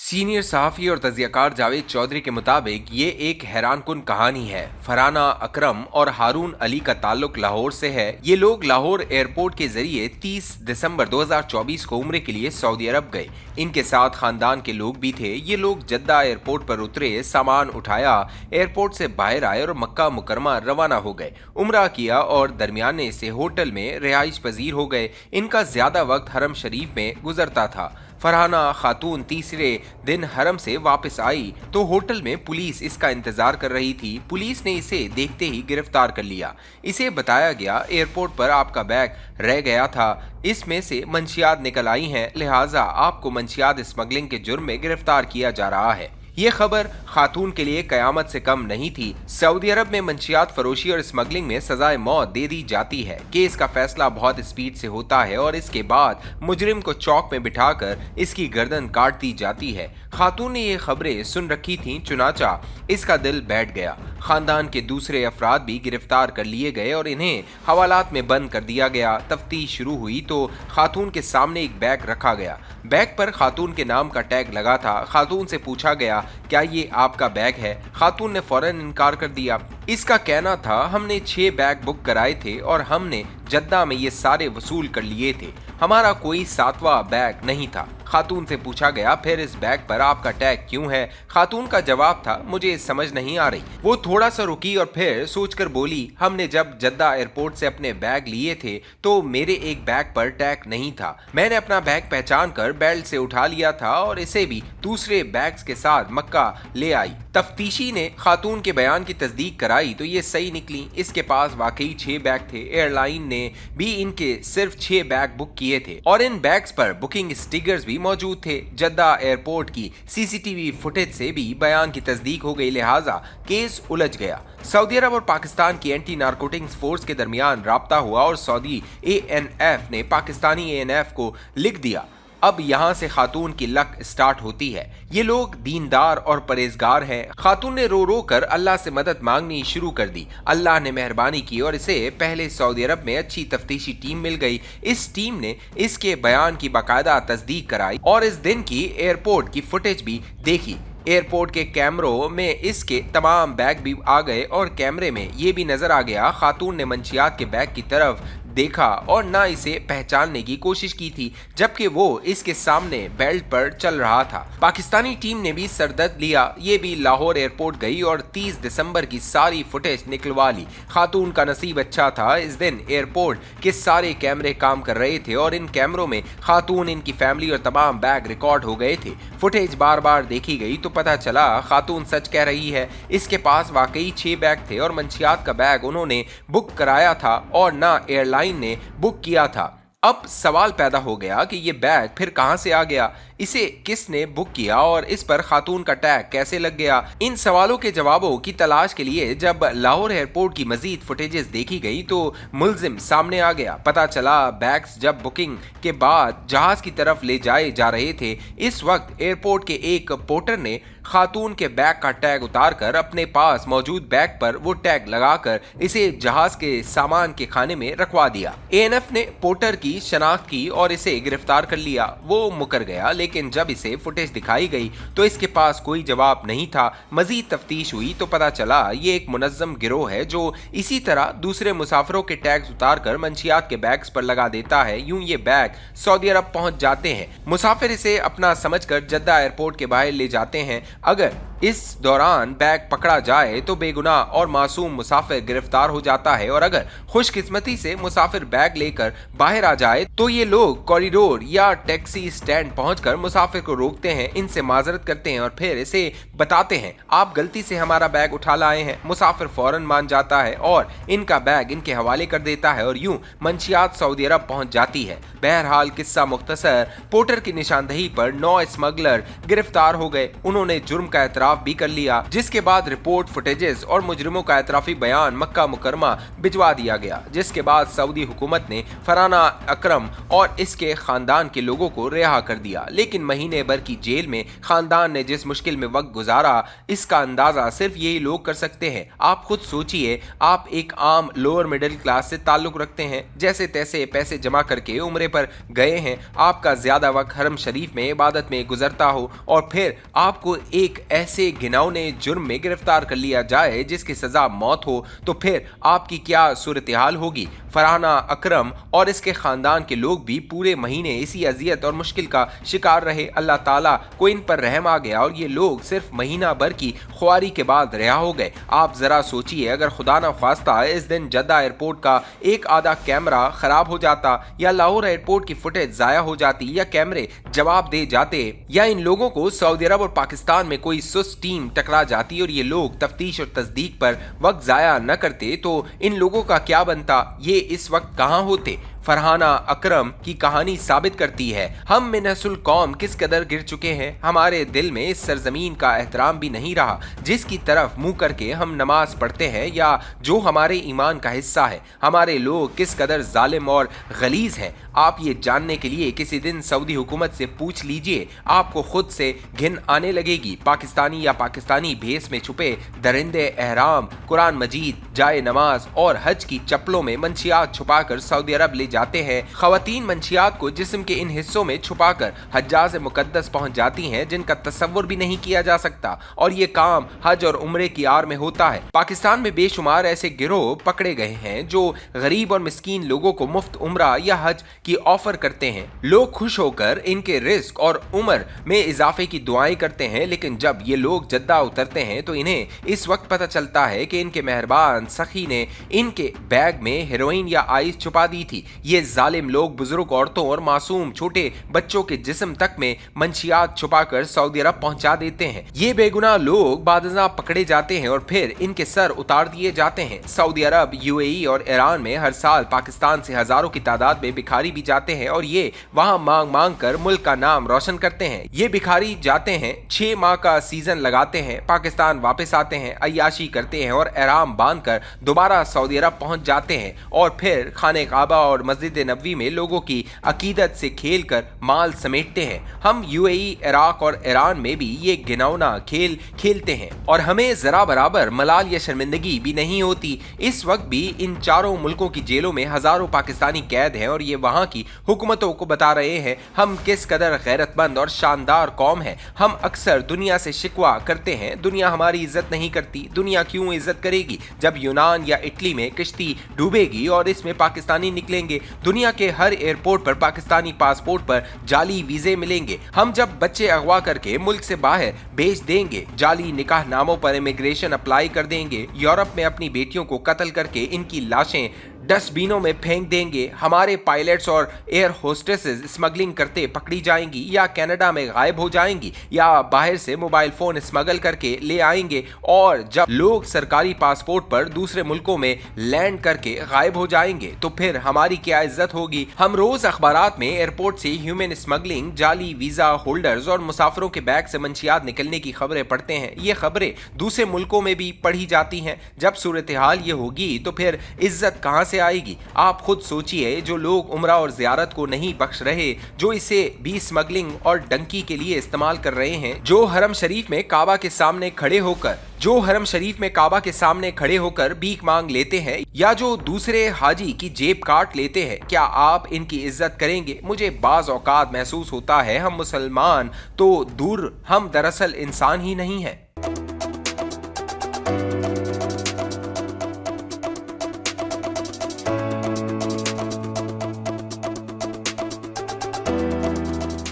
Senior सहाफ़ी और तज़ियाकार जावेद चौधरी के मुताबिक ये एक हैरानकुन कहानी है। फरहाना अकरम और हारून अली का ताल्लुक लाहौर से है। ये लोग लाहौर एयरपोर्ट के जरिए 30 दिसंबर 2024 को उम्रे के लिए सऊदी अरब गए। इनके साथ खानदान के लोग भी थे। ये लोग जद्दा एयरपोर्ट पर उतरे, सामान उठाया, एयरपोर्ट से बाहर आए और मक्का मुकरमा रवाना हो गए। उम्रा किया और दरमियाने से होटल में रिहाइश पजीर हो गए। इनका ज्यादा वक्त हरम शरीफ में गुजरता था। फरहाना खातून तीसरे दिन हरम से वापस आई तो होटल में पुलिस इसका इंतजार कर रही थी। पुलिस ने इसे देखते ही गिरफ्तार कर लिया। इसे बताया गया एयरपोर्ट पर आपका बैग रह गया था, इसमें से मंशियात निकल आई हैं, लिहाजा आपको मंशियात स्मगलिंग के जुर्म में गिरफ्तार किया जा रहा है। ये खबर खातून के लिए कयामत से कम नहीं थी। सऊदी अरब में मंशियात फरोशी और स्मगलिंग में सजाए मौत दे दी जाती है। केस का फैसला बहुत स्पीड से होता है और इसके बाद मुजरिम को चौक में बिठाकर इसकी गर्दन काट दी जाती है। खातून ने ये खबरें सुन रखी थीं, चुनाचा इसका दिल बैठ गया। खानदान के दूसरे अफराद भी गिरफ्तार कर लिए गए और इन्हें हवालात में बंद कर दिया गया। तफ्तीश शुरू हुई तो खातून के सामने एक बैग रखा गया। बैग पर खातून के नाम का टैग लगा था। खातून से पूछा गया, क्या ये आपका बैग है? खातून ने फौरन इनकार कर दिया। इसका कहना था, हमने 6 बैग बुक कराए थे और हमने जद्दा में ये सारे वसूल कर लिए थे, हमारा कोई 7वां बैग नहीं था। खातून से पूछा गया, फिर इस बैग पर आपका टैग क्यों है? खातून का जवाब था, मुझे समझ नहीं आ रही। वो थोड़ा सा रुकी और फिर सोचकर बोली, हमने जब जद्दा एयरपोर्ट से अपने बैग लिए थे तो मेरे एक बैग पर टैग नहीं था। मैंने अपना बैग पहचान कर बेल्ट से उठा लिया था और इसे भी दूसरे बैग्स के साथ मक्का ले आई। तफ्तीशी ने खातून के बयान की तस्दीक कराई तो ये सही निकली। इसके पास वाकई 6 बैग थे। एयरलाइन ने भी इनके सिर्फ 6 बैग बुक किए थे और इन बैग्स पर बुकिंग स्टिकर्स भी मौजूद थे। जद्दा एयरपोर्ट की सीसीटीवी फुटेज से भी बयान की तस्दीक हो गई, लिहाजा केस उलझ गया। सऊदी अरब और पाकिस्तान की एंटी नारकोटिक्स फोर्स के दरमियान राब्ता हुआ और सऊदी एएनएफ ने पाकिस्तानी एएनएफ को लिख दिया। अब यहाँ से खातून की लक स्टार्ट होती है। ये लोग दीनदार और परहेजगार हैं। खातून ने रो रो कर अल्लाह से मदद मांगनी शुरू कर दी। अल्लाह ने मेहरबानी की और इसे पहले सऊदी अरब में अच्छी तफ्तीशी टीम मिल गई। इस टीम ने इसके बयान की बाकायदा तस्दीक कराई और इस दिन की एयरपोर्ट की फुटेज भी देखी। एयरपोर्ट के कैमरों में इसके तमाम बैग भी आ गए और कैमरे में ये भी नजर आ गया, खातून ने मंशियात के बैग की तरफ देखा और ना इसे पहचानने की कोशिश की थी, जबकि वो इसके सामने बेल्ट पर चल रहा था। पाकिस्तानी टीम ने भी सरदर्द लिया। ये भी लाहौर एयरपोर्ट गई और 30 दिसंबर की सारी फुटेज निकलवा ली। खातून का नसीब अच्छा था, इस दिन एयरपोर्ट के सारे कैमरे काम कर रहे थे और इन कैमरों में खातून, इनकी फैमिली और तमाम बैग रिकॉर्ड हो गए थे। फुटेज बार बार देखी गई तो पता चला खातून सच कह रही है। इसके पास वाकई 6 बैग थे और मंशियात का बैग उन्होंने बुक कराया था और ना एयरलाइन ने बुक किया था। अब सवाल पैदा हो गया कि ये बैग फिर कहां से आ गया, इसे किसने बुक किया और इस पर खातून का टैग कैसे लग गया? इन सवालों के जवाबों की तलाश के लिए जब लाहौर एयरपोर्ट की मजीद फुटेजेस देखी गई तो मुलजिम सामने आ गया। पता चला बैग्स जब बुकिंग के बाद जहाज की तरफ ले जाए जा रहे थे, इस वक्त एयरपोर्ट के एक पोर्टर ने खातून के बैग का टैग उतारकर अपने पास मौजूद बैग पर वो टैग लगाकर इसे जहाज के सामान के खाने में रखवा दिया। एएनएफ ने पोर्टर की शनाख्त की और इसे गिरफ्तार कर लिया। वो मुकर गया, लेकिन जब इसे फुटेज दिखाई गई तो इसके पास कोई जवाब नहीं था। मजीद तफ्तीश हुई तो पता चला ये एक मुनज़्ज़म गिरोह है जो इसी तरह दूसरे मुसाफिरों के टैग्स उतारकर मंशियात के बैग्स पर लगा देता है। यूं ये बैग सऊदी अरब पहुंच जाते हैं। मुसाफिर इसे अपना समझकर जद्दा एयरपोर्ट के बाहर ले जाते हैं। अगर इस दौरान बैग पकड़ा जाए तो बेगुनाह और मासूम मुसाफिर गिरफ्तार हो जाता है और अगर खुशकिस्मती से मुसाफिर बैग लेकर बाहर आ जाए तो ये लोग कॉरिडोर या टैक्सी स्टैंड पहुंचकर मुसाफिर को रोकते हैं, इनसे माजरत करते हैं और फिर इसे बताते हैं, आप गलती से हमारा बैग उठा लाए हैं। मुसाफिर फौरन मान जाता है और इनका बैग इनके हवाले कर देता है और यूं मंशियात सऊदी अरब पहुंच जाती है। बहरहाल किस्सा मुख्तसर, पोर्टर की निशानदही पर 9 स्मगलर गिरफ्तार हो गए। उन्होंने जुर्म का एतराफ इतराफ भी कर लिया, जिसके बाद रिपोर्ट फुटेजेस और मुजरिमों का एतराफी बयान मक्का मुकरमा भिजवा दिया गया, जिसके बाद सऊदी हुकूमत ने फरहाना अकरम और इसके खानदान के लोगों को रिहा कर दिया। लेकिन महीने भर की जेल में खानदान ने जिस मुश्किल में वक्त गुजारा, इसका अंदाजा सिर्फ यही लोग कर सकते हैं। आप खुद सोचिए, आप एक आम लोअर मिडिल क्लास से ताल्लुक रखते हैं, जैसे तैसे पैसे जमा करके उम्रे पर गए हैं, आपका ज्यादा वक्त हरम शरीफ में इबादत में गुजरता हो और फिर आपको एक ऐसे घिनौने जुर्म में गिरफ्तार कर लिया जाए जिसकी सजा मौत हो, तो फिर आपकी क्या सूरत हाल होगी। फरहाना अकरम और इसके खानदान के लोग भी पूरे महीने इसी अजियत और मुश्किल का शिकार रहे। अल्लाह ताला को इन पर रहम आ गया और ये लोग सिर्फ महीना भर की ख्वारी के बाद रिहा हो गए। आप जरा सोचिए, अगर खुदा न ख्वास्ता इस दिन जद्दा एयरपोर्ट का एक आधा कैमरा खराब हो जाता या लाहौर एयरपोर्ट की फुटेज जाया हो जाती या कैमरे जवाब दे जाते या इन लोगों को सऊदी अरब और पाकिस्तान में कोई सुस्त टीम टकरा जाती और ये लोग तफ्तीश और तस्दीक पर वक्त जाया न करते, तो इन लोगों का क्या बनता? ये इस वक्त कहाँ होते? फरहाना अकरम की कहानी साबित करती है हम में नस्ल कौम किस कदर गिर चुके हैं। हमारे दिल में इस सरजमीन का एहतराम भी नहीं रहा जिसकी तरफ मुंह करके हम नमाज पढ़ते हैं या जो हमारे ईमान का हिस्सा है। हमारे लोग किस कदर जालिम और गलीज हैं। आप ये जानने के लिए किसी दिन सऊदी हुकूमत से पूछ लीजिए, आपको खुद से घिन आने लगेगी। पाकिस्तानी या पाकिस्तानी भेस में छुपे दरिंदे एहराम, कुरान मजीद, जाए नमाज और हज की चप्पलों में मंशियात छुपाकर सऊदी अरब ले जाते हैं। खवातीन मंशियात को जिस्म के इन हिस्सों में छुपाकर हज्जाज मुकद्दस पहुंच जाती हैं जिनका तस्वुर भी नहीं किया जा सकता, और ये काम हज और उम्रे की आड़ में होता है। पाकिस्तान में बेशुमार ऐसे गिरोह पकड़े गए हैं जो गरीब और मिस्कीन लोगों को मुफ्त उम्रा या हज की ऑफर करते हैं। लोग खुश होकर इनके रिस्क और उम्र में इजाफे की दुआएं करते हैं, लेकिन जब ये लोग जद्दा उतरते हैं तो इन्हें इस वक्त पता चलता है कि इनके मेहरबान सखी ने इनके बैग में हेरोइन या आइस छुपा दी थी। ये जालिम लोग बुजुर्ग औरतों और मासूम छोटे बच्चों के जिस्म तक में मंशियात छुपाकर सऊदी अरब पहुंचा देते हैं। ये बेगुनाह लोग बादशाह पकड़े जाते हैं और फिर इनके सर उतार दिए जाते हैं। सऊदी अरब, यूएई और ईरान में हर साल पाकिस्तान से हजारों की तादाद में भिखारी भी जाते हैं और ये वहां मांग मांग कर मुल्क का नाम रोशन करते हैं। ये भिखारी जाते हैं, 6 माह का सीजन लगाते हैं, पाकिस्तान वापस आते हैं, अय्याशी करते हैं और एहराम बांध कर दोबारा सऊदी अरब पहुंच जाते हैं और फिर खाने काबा और मस्जिद नबवी में लोगों की अकीदत से खेल कर माल समेटते हैं। हम यूएई, इराक और ईरान में भी ये घिनौना खेल खेलते हैं और हमें जरा बराबर मलाल या शर्मिंदगी भी नहीं होती। इस वक्त भी इन चारों मुल्कों की जेलों में हजारों पाकिस्तानी कैद हैं और ये वहां की हुकूमतों को बता रहे हैं हम किस कदर गैरतमंद और शानदार कौम है। हम अक्सर दुनिया से शिकवा करते हैं, दुनिया हमारी इज्जत नहीं करती। दुनिया क्यों इज्जत करेगी जब यूनान या इटली में किश्ती डूबेगी और इसमें पाकिस्तानी निकलेंगे। दुनिया के हर एयरपोर्ट पर पाकिस्तानी पासपोर्ट पर जाली वीजे मिलेंगे। हम जब बच्चे अगवा करके मुल्क से बाहर भेज देंगे, जाली निकाह नामों पर इमिग्रेशन अप्लाई कर देंगे, यूरोप में अपनी बेटियों को कत्ल करके इनकी लाशें डस्टबिनों में फेंक देंगे। हमारे पायलट्स और एयर होस्टेसेस स्मगलिंग करते पकड़ी जाएंगी या कनाडा में गायब हो जाएंगी या बाहर से मोबाइल फोन स्मगल करके ले आएंगे। और जब लोग सरकारी पासपोर्ट पर दूसरे मुल्कों में लैंड करके गायब हो जाएंगे तो फिर हमारी क्या इज्जत होगी। हम रोज अखबारात में एयरपोर्ट से ह्यूमन स्मगलिंग, जाली वीजा होल्डर्स और मुसाफिरों के बैग से मंशियात निकलने की खबरें पढ़ते हैं। ये खबरें दूसरे मुल्कों में भी पढ़ी जाती हैं। जब सूरत हाल ये होगी तो फिर इज्जत कहां से आएगी। आप खुद सोचिए, जो लोग उम्रा और ज़ियारत को नहीं बख्श रहे, जो इसे भी स्मगलिंग और डंकी के लिए इस्तेमाल कर रहे हैं, जो हरम शरीफ में काबा के सामने खड़े होकर भीख मांग लेते हैं या जो दूसरे हाजी की जेब काट लेते हैं, क्या आप इनकी इज्जत करेंगे? मुझे बाज औकात महसूस होता है हम मुसलमान तो दूर, हम दरअसल इंसान ही नहीं है।